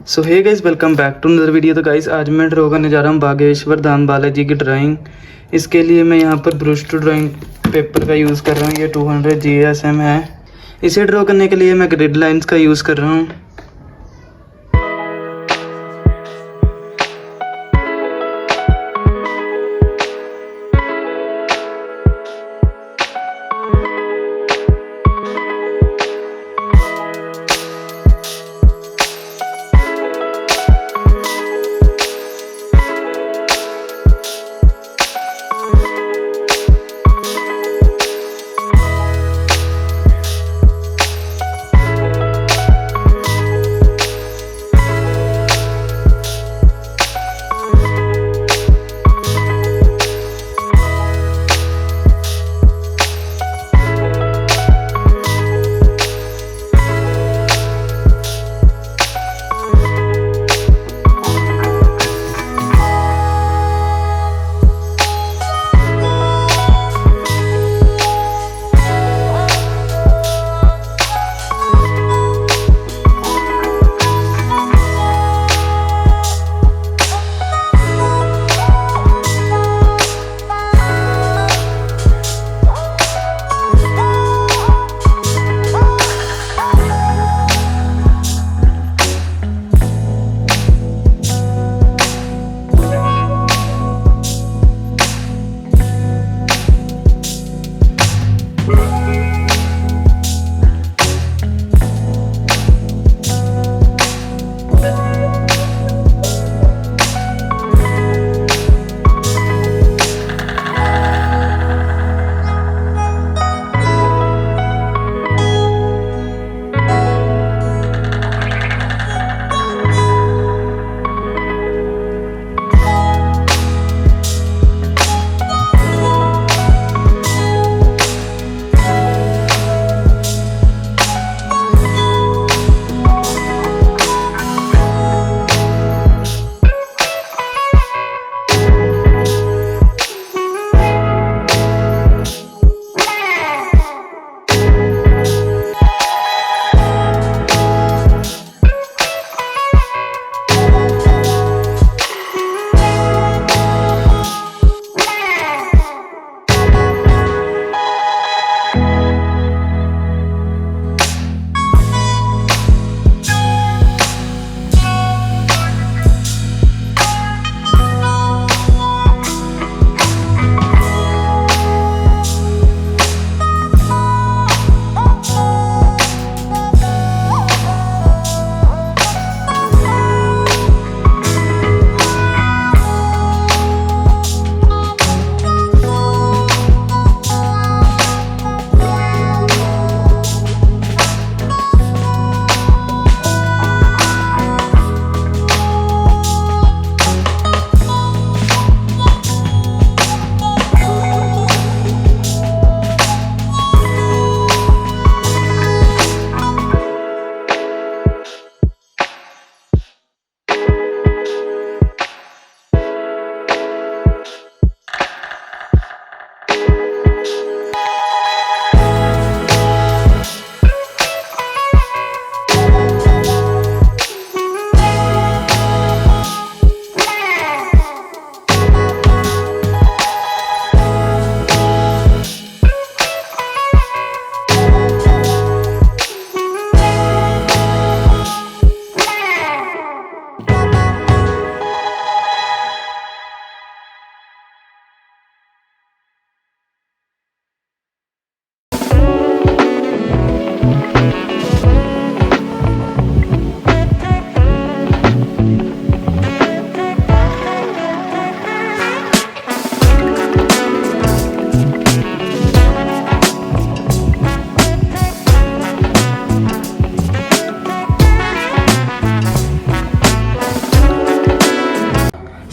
So hey guys, welcome back to another video. तो guys आज मैं ड्रॉ करने जा रहा हूँ बागेश्वर धाम बालाजी की ड्राइंग। इसके लिए मैं यहाँ पर ब्रश टू ड्राइंग पेपर का यूज़ कर रहा हूँ। ये 200 GSM है। इसे ड्रॉ करने के लिए मैं ग्रिड लाइंस का यूज़ कर रहा हूँ।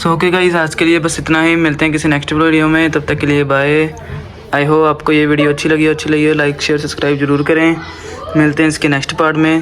सो ओके गाइस, आज के लिए बस इतना ही। मिलते हैं किसी नेक्स्ट वीडियो में, तब तक के लिए बाय। आई होप आपको ये वीडियो अच्छी लगी हो लाइक शेयर सब्सक्राइब जरूर करें। मिलते हैं इसके नेक्स्ट पार्ट में।